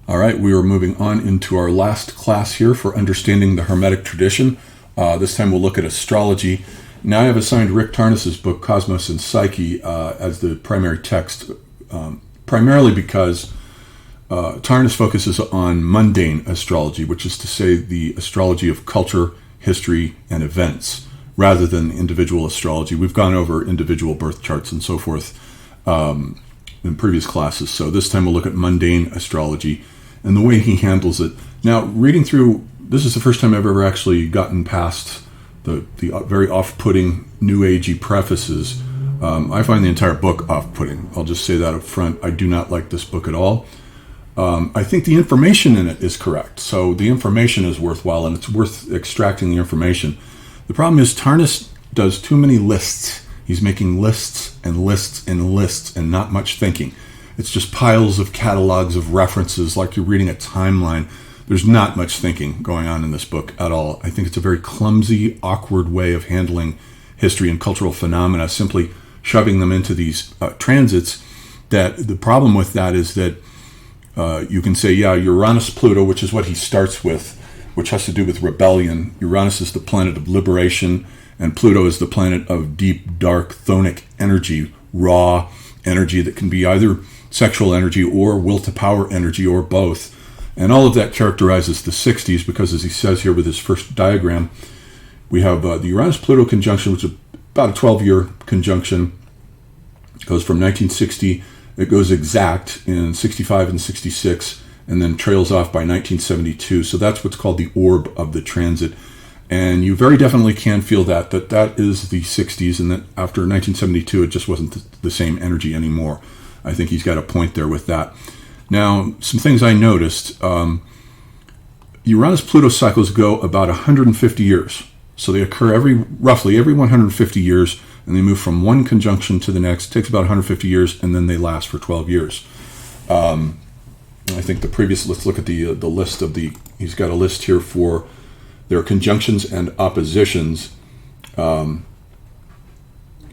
All right, we are moving on into our last class here for understanding the Hermetic tradition. This time we'll look at astrology. Now I have assigned Rick Tarnas' book, Cosmos and Psyche, as the primary text, primarily because Tarnas focuses on mundane astrology, which is to say the astrology of culture, history, and events, rather than individual astrology. We've gone over individual birth charts and so forth in previous classes, so this time we'll look at mundane astrology and the way he handles it. Now, reading through, this is the first time I've ever actually gotten past the very off-putting New Agey prefaces. I find the entire book off-putting. I'll just say that up front. I do not like this book at all. I think the information in it is correct. So the information is worthwhile, and it's worth extracting the information. The problem is Tarnas does too many lists. He's making lists and lists and lists and not much thinking. It's just piles of catalogs of references like you're reading a timeline. There's not much thinking going on in this book at all. I think it's a very clumsy, awkward way of handling history and cultural phenomena, simply shoving them into these transits. That the problem with that is that you can say, yeah, Uranus-Pluto, which is what he starts with, which has to do with rebellion. Uranus is the planet of liberation, and Pluto is the planet of deep, dark, chthonic energy, raw energy that can be either sexual energy or will to power energy or both. And all of that characterizes the 60s because, as he says here with his first diagram, we have the Uranus-Pluto conjunction, which is about a 12-year conjunction. It goes from 1960, it goes exact in 65 and 66, and then trails off by 1972. So that's what's called the orb of the transit. And you very definitely can feel that is the 60s, and that after 1972, it just wasn't the same energy anymore. I think he's got a point there with that. Now, some things I noticed. Uranus-Pluto cycles go about 150 years. So they occur roughly every 150 years, and they move from one conjunction to the next. It takes about 150 years, and then they last for 12 years. I think let's look at the list of he's got a list here for their conjunctions and oppositions.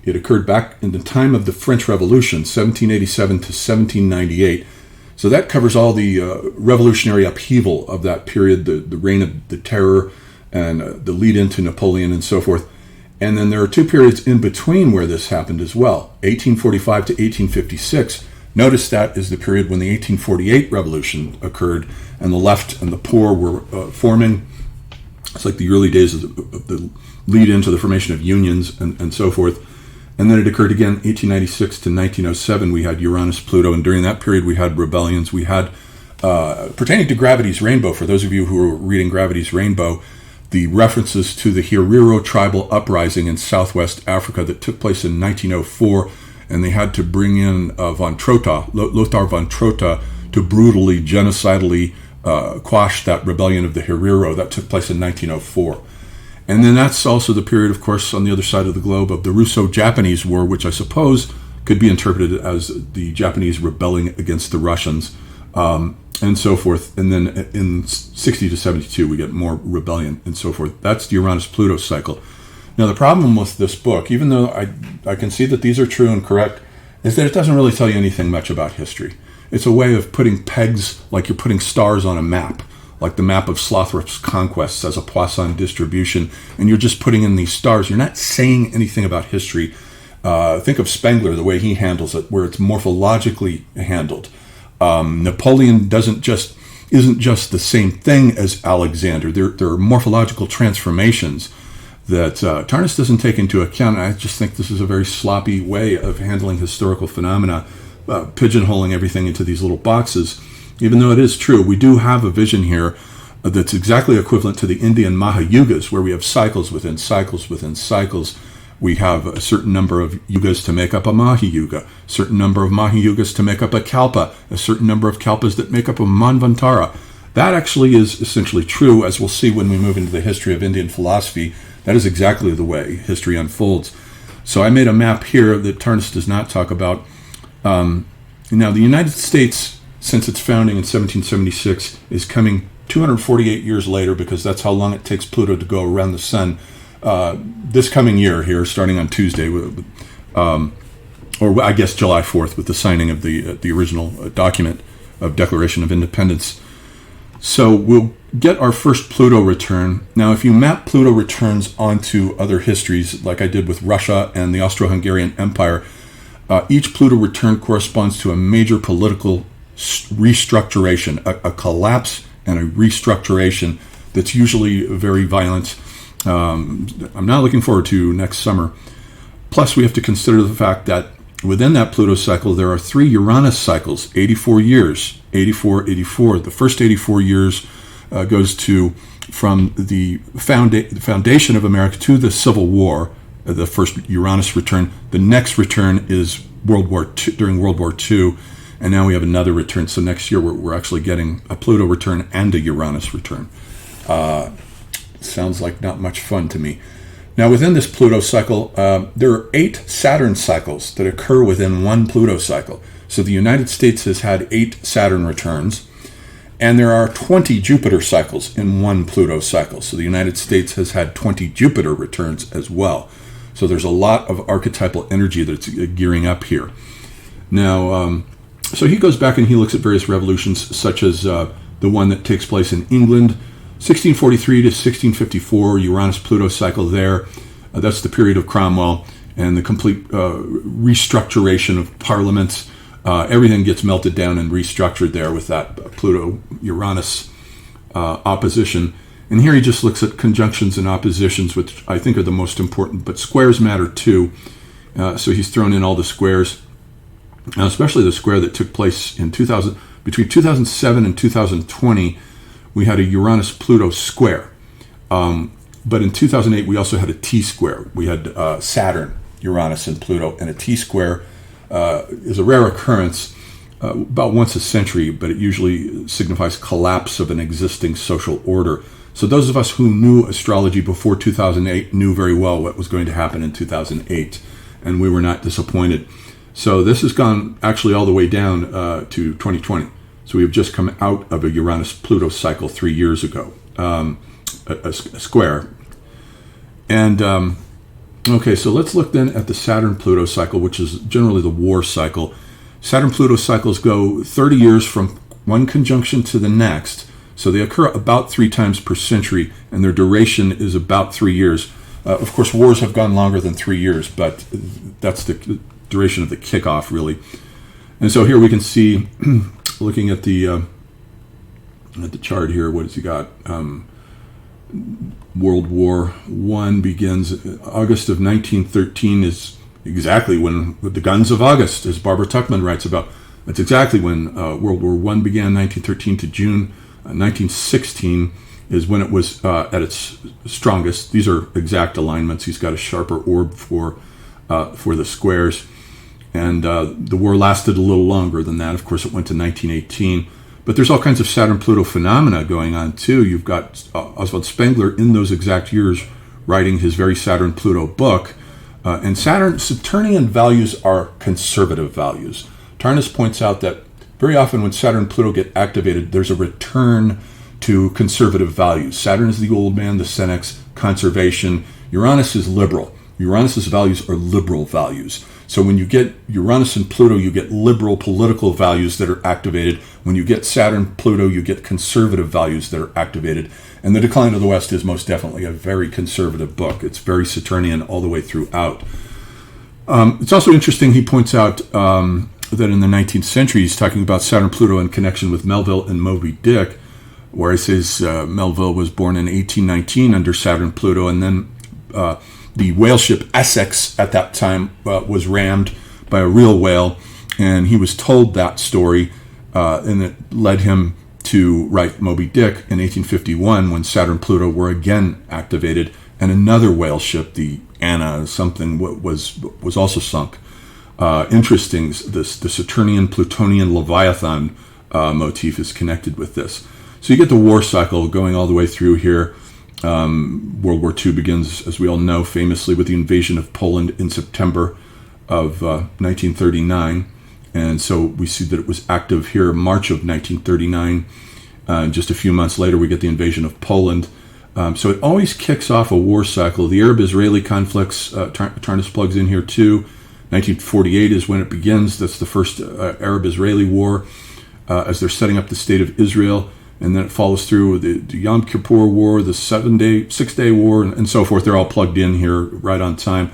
It occurred back in the time of the French Revolution, 1787 to 1798. So that covers all the revolutionary upheaval of that period, the reign of the terror and the lead into Napoleon and so forth. And then there are two periods in between where this happened as well, 1845 to 1856. Notice that is the period when the 1848 revolution occurred and the left and the poor were forming. It's like the early days of the lead into the formation of unions and so forth. And then it occurred again, 1896 to 1907, we had Uranus-Pluto, and during that period we had rebellions. We had, pertaining to Gravity's Rainbow, for those of you who are reading Gravity's Rainbow, the references to the Herero tribal uprising in southwest Africa that took place in 1904, and they had to bring in Lothar von Trotha, to brutally, genocidally quash that rebellion of the Herero that took place in 1904. And then that's also the period, of course, on the other side of the globe of the Russo-Japanese War, which I suppose could be interpreted as the Japanese rebelling against the Russians, and so forth. And then in 60 to 72, we get more rebellion and so forth. That's the Uranus-Pluto cycle. Now, the problem with this book, even though I can see that these are true and correct, is that it doesn't really tell you anything much about history. It's a way of putting pegs like you're putting stars on a map, like the map of Slothrop's conquests as a Poisson distribution, and you're just putting in these stars. You're not saying anything about history. Think of Spengler, the way he handles it, where it's morphologically handled. Napoleon isn't just the same thing as Alexander. There are morphological transformations that Tarnas doesn't take into account. I just think this is a very sloppy way of handling historical phenomena, pigeonholing everything into these little boxes. Even though it is true, we do have a vision here that's exactly equivalent to the Indian Mahayugas, where we have cycles within cycles within cycles. We have a certain number of yugas to make up a Mahayuga, a certain number of Mahayugas to make up a Kalpa, a certain number of Kalpas that make up a Manvantara. That actually is essentially true, as we'll see when we move into the history of Indian philosophy. That is exactly the way history unfolds. So I made a map here that Tarnas does not talk about. Now, the United States, since its founding in 1776, is coming 248 years later, because that's how long it takes Pluto to go around the sun. This coming year here, starting on Tuesday, or I guess July 4th, with the signing of the original document of Declaration of Independence. So we'll get our first Pluto return. Now, if you map Pluto returns onto other histories, like I did with Russia and the Austro-Hungarian Empire, each Pluto return corresponds to a major political restructuration, a collapse and a restructuration that's usually very violent. I'm not looking forward to next summer. Plus, we have to consider the fact that within that Pluto cycle, there are 3 Uranus cycles, 84 years, 84, 84. The first 84 years goes to from the foundation of America to the Civil War, the first Uranus return. The next return is during World War II, and now we have another return. So next year we're actually getting a Pluto return and a Uranus return. Sounds like not much fun to me. Now, within this Pluto cycle, there are 8 Saturn cycles that occur within one Pluto cycle. So the United States has had 8 Saturn returns, and there are 20 Jupiter cycles in one Pluto cycle. So the United States has had 20 Jupiter returns as well. So there's a lot of archetypal energy that's gearing up here. Now, so he goes back and he looks at various revolutions, such as the one that takes place in England, 1643 to 1654, Uranus-Pluto cycle there. That's the period of Cromwell and the complete restructuration of parliaments. Everything gets melted down and restructured there with that Pluto-Uranus opposition. And here he just looks at conjunctions and oppositions, which I think are the most important, but squares matter too. So he's thrown in all the squares, especially the square that took place in between 2007 and 2020. We had a Uranus-Pluto square. But in 2008, we also had a T-square. We had Saturn, Uranus, and Pluto. And a T-square is a rare occurrence, about once a century, but it usually signifies collapse of an existing social order. So those of us who knew astrology before 2008 knew very well what was going to happen in 2008, and we were not disappointed. So this has gone actually all the way down to 2020. So we have just come out of a Uranus-Pluto cycle 3 years ago, a square. And, okay, so let's look then at the Saturn-Pluto cycle, which is generally the war cycle. Saturn-Pluto cycles go 30 years from one conjunction to the next. So they occur about 3 times per century, and their duration is about 3 years. Of course, wars have gone longer than 3 years, but that's the duration of the kickoff, really. And so here we can see, looking at the chart here, what has he got? World War I begins August of 1913 is exactly when, with the guns of August, as Barbara Tuchman writes about. That's exactly when World War I began, 1913 to June 1916 is when it was at its strongest. These are exact alignments. He's got a sharper orb for the squares. And the war lasted a little longer than that. Of course, it went to 1918. But there's all kinds of Saturn-Pluto phenomena going on, too. You've got Oswald Spengler in those exact years writing his very Saturn-Pluto book. And Saturnian values are conservative values. Tarnas points out that very often when Saturn and Pluto get activated, there's a return to conservative values. Saturn is the old man, the Senex, conservation. Uranus is liberal. Uranus's values are liberal values. So when you get Uranus and Pluto, you get liberal political values that are activated. When you get Saturn, Pluto, you get conservative values that are activated. And The Decline of the West is most definitely a very conservative book. It's very Saturnian all the way throughout. It's also interesting, he points out that in the 19th century, he's talking about Saturn, Pluto in connection with Melville and Moby Dick, where he says Melville was born in 1819 under Saturn, Pluto, and then the whale ship Essex at that time was rammed by a real whale, and he was told that story, and it led him to write Moby Dick in 1851 when Saturn and Pluto were again activated, and another whale ship, the Anna something, was also sunk. Interesting, the Saturnian, Plutonian, Leviathan motif is connected with this. So you get the war cycle going all the way through here. World War II begins, as we all know, famously with the invasion of Poland in September of 1939. And so we see that it was active here in March of 1939. Just a few months later, we get the invasion of Poland. So it always kicks off a war cycle. The Arab-Israeli conflicts, Tarnas plugs in here too. 1948 is when it begins. That's the first Arab-Israeli war. as they're setting up the state of Israel. And then it follows through with the Yom Kippur War, the 6-Day War, and so forth. They're all plugged in here right on time.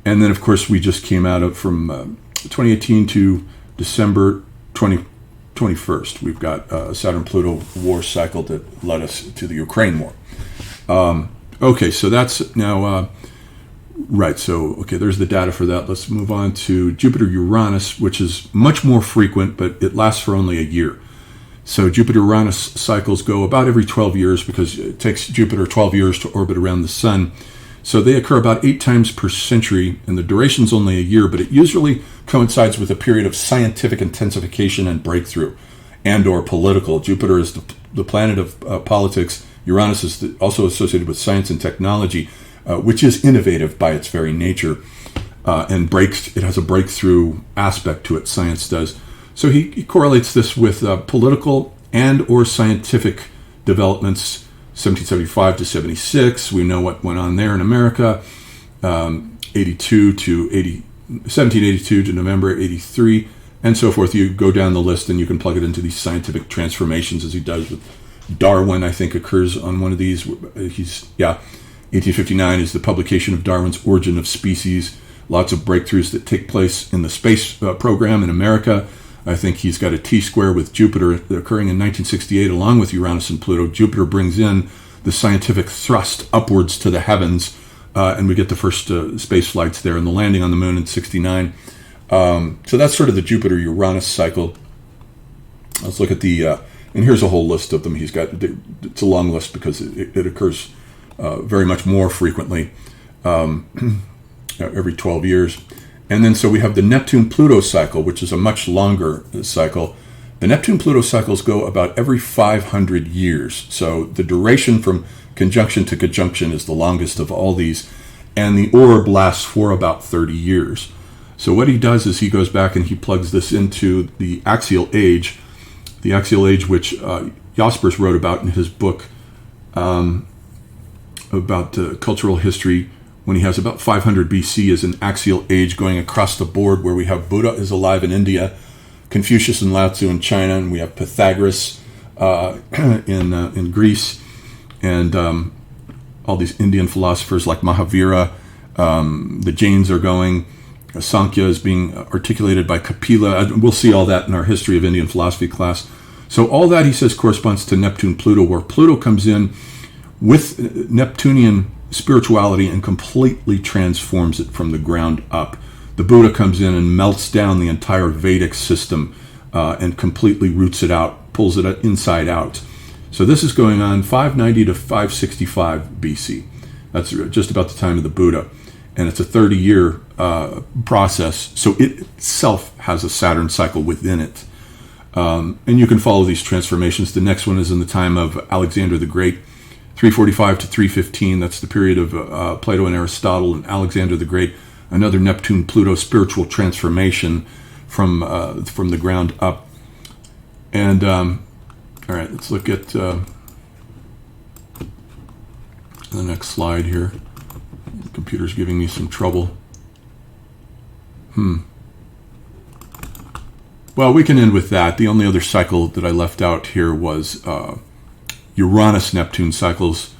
And then, of course, we just came out of from 2018 to December 2021. We've got a Saturn-Pluto war cycle that led us to the Ukraine war. Okay, so that's now... Right, so, okay, there's the data for that. Let's move on to Jupiter-Uranus, which is much more frequent, but it lasts for only a year. So Jupiter-Uranus cycles go about every 12 years because it takes Jupiter 12 years to orbit around the sun. So they occur about 8 times per century, and the duration's only a year, but it usually coincides with a period of scientific intensification and breakthrough, and or political. Jupiter is the planet of politics. Uranus is also associated with science and technology, which is innovative by its very nature, and it has a breakthrough aspect to it, science does. So he correlates this with political and or scientific developments, 1775 to 76. We know what went on there in America, 1782 to November 83, and so forth. You go down the list and you can plug it into these scientific transformations, as he does with Darwin, I think, occurs on one of these. 1859 is the publication of Darwin's Origin of Species. Lots of breakthroughs that take place in the space program in America. I think he's got a T-square with Jupiter occurring in 1968 along with Uranus and Pluto. Jupiter brings in the scientific thrust upwards to the heavens, and we get the first space flights there and the landing on the moon in 69. So that's sort of the Jupiter-Uranus cycle. Let's look at and here's a whole list of them. He's got, it's a long list because it occurs very much more frequently every 12 years. And then so we have the Neptune-Pluto cycle, which is a much longer cycle. The Neptune-Pluto cycles go about every 500 years. So the duration from conjunction to conjunction is the longest of all these. And the orb lasts for about 30 years. So what he does is he goes back and he plugs this into the axial age. The axial age, which Jaspers wrote about in his book about cultural history, when he has about 500 BC as an axial age going across the board, where we have Buddha is alive in India, Confucius and Lao Tzu in China, and we have Pythagoras in Greece, and all these Indian philosophers like Mahavira. The Jains are going. Sankhya is being articulated by Kapila. We'll see all that in our History of Indian Philosophy class. So all that, he says, corresponds to Neptune-Pluto, where Pluto comes in with Neptunian spirituality and completely transforms it from the ground up. The Buddha comes in and melts down the entire Vedic system and completely roots it out, pulls it inside out. So this is going on 590 to 565 BC. That's just about the time of the Buddha. And it's a 30-year process. So it itself has a Saturn cycle within it. And you can follow these transformations. The next one is in the time of Alexander the Great, 345 to 315. That's the period of Plato and Aristotle and Alexander the Great. Another Neptune-Pluto spiritual transformation from the ground up. And all right, let's look at the next slide here. The computer's giving me some trouble. Well, we can end with that. The only other cycle that I left out here was Uranus-Neptune cycles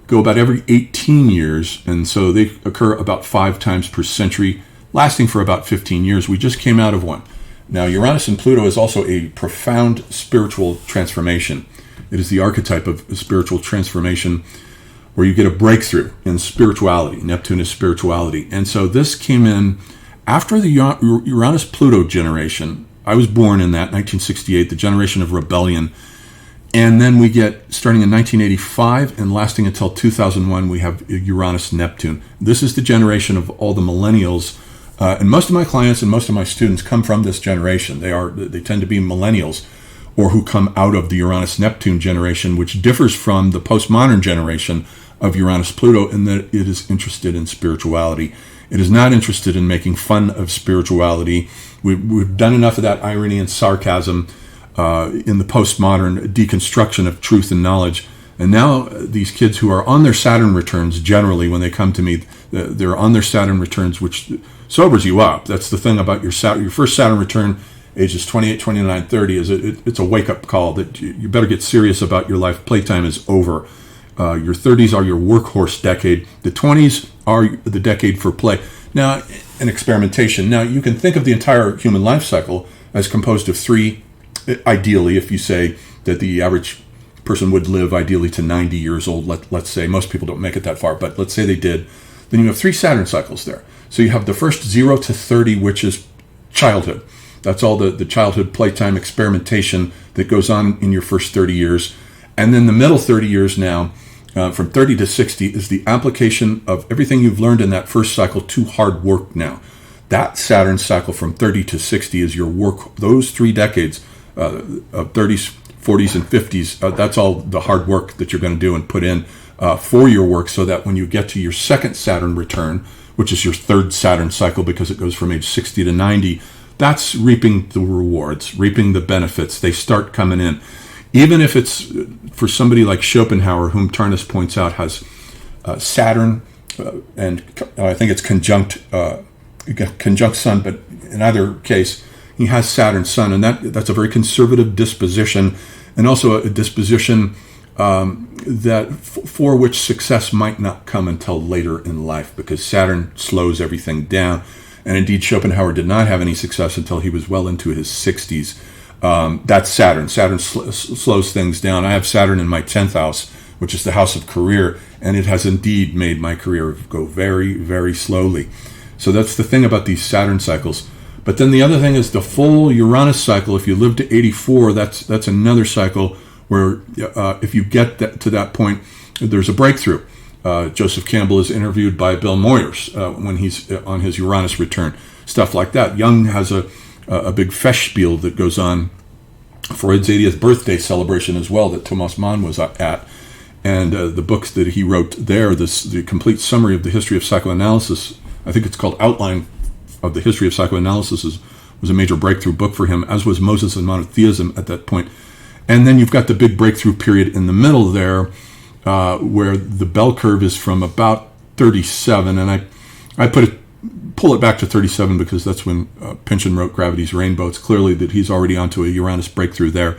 go about every 18 years, and so they occur about 5 times per century, lasting for about 15 years. We just came out of one. Now, Uranus and Pluto is also a profound spiritual transformation. It is the archetype of spiritual transformation where you get a breakthrough in spirituality. Neptune is spirituality. And so this came in after the Uranus-Pluto generation. I was born in that, 1968, the generation of rebellion. And then we get, starting in 1985 and lasting until 2001, we have Uranus-Neptune. This is the generation of all the millennials. And most of my clients and most of my students come from this generation. They tend to be millennials, or who come out of the Uranus-Neptune generation, which differs from the postmodern generation of Uranus-Pluto in that it is interested in spirituality. It is not interested in making fun of spirituality. We've done enough of that irony and sarcasm in the postmodern deconstruction of truth and knowledge. And now these kids who are on their Saturn returns, generally when they come to me, they're on their Saturn returns, which sobers you up. That's the thing about your first Saturn return ages 28, 29, 30, it's a wake-up call that you better get serious about your life. Playtime is over. Your 30s are your workhorse decade. The 20s are the decade for play. Now, and experimentation. Now, you can think of the entire human life cycle as composed of three, ideally, if you say that the average person would live ideally to 90 years old, let's say. Most people don't make it that far, but let's say they did. Then you have three Saturn cycles there. So you have the first 0 to 30, which is childhood. That's all the childhood playtime experimentation that goes on in your first 30 years. And then the middle 30 years now, from 30 to 60, is the application of everything you've learned in that first cycle to hard work now. That Saturn cycle from 30 to 60 is your work. Those 3 decades of 30s, 40s, and 50s, that's all the hard work that you're going to do and put in for your work, so that when you get to your second Saturn return, which is your third Saturn cycle because it goes from age 60 to 90, that's reaping the rewards, reaping the benefits. They start coming in. Even if it's for somebody like Schopenhauer, whom Tarnas points out has Saturn, and I think it's conjunct Sun, but in either case, he has Saturn Sun, and that's a very conservative disposition, and also a disposition for which success might not come until later in life, because Saturn slows everything down. And indeed, Schopenhauer did not have any success until he was well into his 60s. That's Saturn. Saturn slows things down. I have Saturn in my 10th house, which is the house of career, and it has indeed made my career go very, very slowly. So that's the thing about these Saturn cycles. But then the other thing is the full Uranus cycle. If you live to 84, that's another cycle where if you get to that point, there's a breakthrough. Joseph Campbell is interviewed by Bill Moyers when he's on his Uranus return. Stuff like that. Jung has a big Festspiel that goes on. Freud's 80th birthday celebration as well that Thomas Mann was at. And the books that he wrote there, the complete summary of the history of psychoanalysis, I think it's called Outline of the History of Psychoanalysis, was a major breakthrough book for him, as was Moses and Monotheism at that point. And then you've got the big breakthrough period in the middle there, where the bell curve is from about 37, and I pull it back to 37 because that's when Pynchon wrote Gravity's Rainbow. It's clearly that he's already onto a Uranus breakthrough there.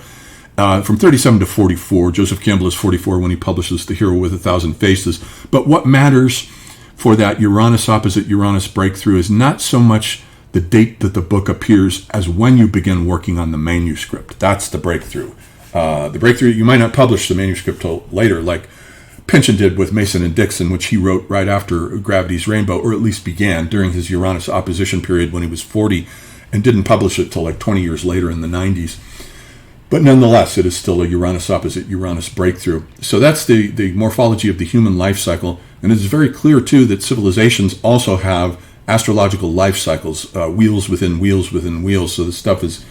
From 37 to 44, Joseph Campbell is 44 when he publishes The Hero with 1,000 Faces. But what matters for that Uranus opposite Uranus breakthrough is not so much the date that the book appears as when you begin working on the manuscript. That's the breakthrough. The breakthrough, you might not publish the manuscript till later, like Pynchon did with Mason and Dixon, which he wrote right after Gravity's Rainbow, or at least began during his Uranus opposition period when he was 40, and didn't publish it till like 20 years later in the 90s. But nonetheless, it is still a Uranus opposite Uranus breakthrough. So that's the morphology of the human life cycle. And it's very clear, too, that civilizations also have astrological life cycles, wheels within wheels within wheels. So this stuff is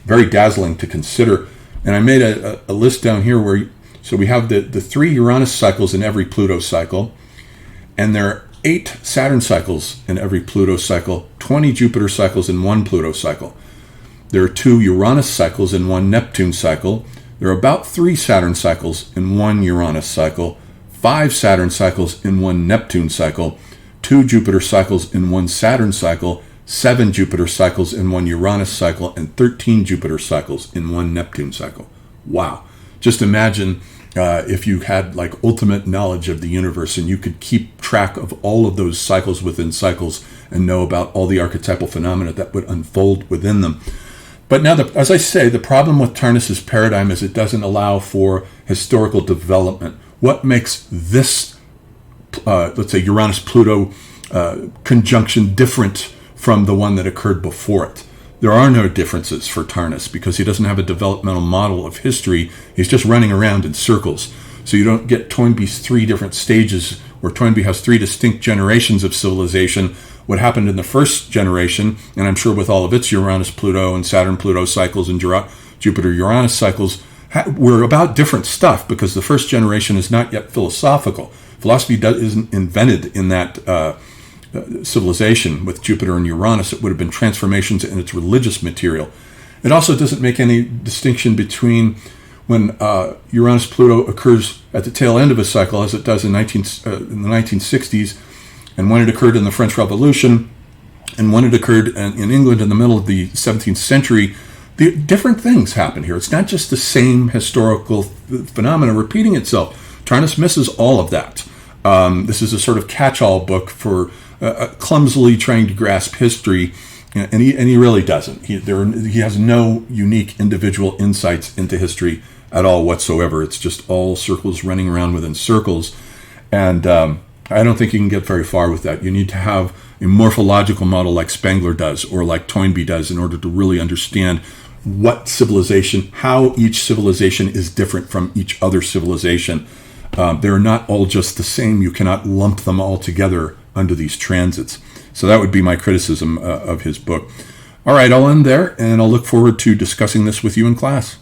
very dazzling to consider. And I made a list down here so we have the 3 Uranus cycles in every Pluto cycle, and there are 8 Saturn cycles in every Pluto cycle, 20 Jupiter cycles in 1 Pluto cycle. There are 2 Uranus cycles in 1 Neptune cycle. There are about 3 Saturn cycles in 1 Uranus cycle, 5 Saturn cycles in 1 Neptune cycle, 2 Jupiter cycles in 1 Saturn cycle, 7 Jupiter cycles in 1 Uranus cycle, and 13 Jupiter cycles in 1 Neptune cycle. Wow. Just imagine if you had like ultimate knowledge of the universe and you could keep track of all of those cycles within cycles and know about all the archetypal phenomena that would unfold within them. But now, as I say, the problem with Tarnas's paradigm is it doesn't allow for historical development. What makes this, let's say, Uranus-Pluto conjunction different from the one that occurred before it? There are no differences for Tarnas because he doesn't have a developmental model of history. He's just running around in circles. So you don't get Toynbee's 3 different stages where Toynbee has 3 distinct generations of civilization. What happened in the first generation, and I'm sure with all of its Uranus-Pluto and Saturn-Pluto cycles and Jupiter-Uranus cycles, were about different stuff because the first generation is not yet philosophical. Philosophy isn't invented in that civilization with Jupiter and Uranus. It would have been transformations in its religious material. It also doesn't make any distinction between when Uranus-Pluto occurs at the tail end of a cycle, as it does in the 1960s, and when it occurred in the French Revolution, and when it occurred in England in the middle of the 17th century, the different things happen here. It's not just the same historical phenomena repeating itself. Tarnas misses all of that. This is a sort of catch-all book for clumsily trying to grasp history, and he really doesn't. He has no unique individual insights into history at all whatsoever. It's just all circles running around within circles, and I don't think you can get very far with that. You need to have a morphological model like Spengler does or like Toynbee does in order to really understand what civilization, how each civilization is different from each other civilization. They're not all just the same. You cannot lump them all together under these transits. So that would be my criticism of his book. All right, I'll end there, and I'll look forward to discussing this with you in class.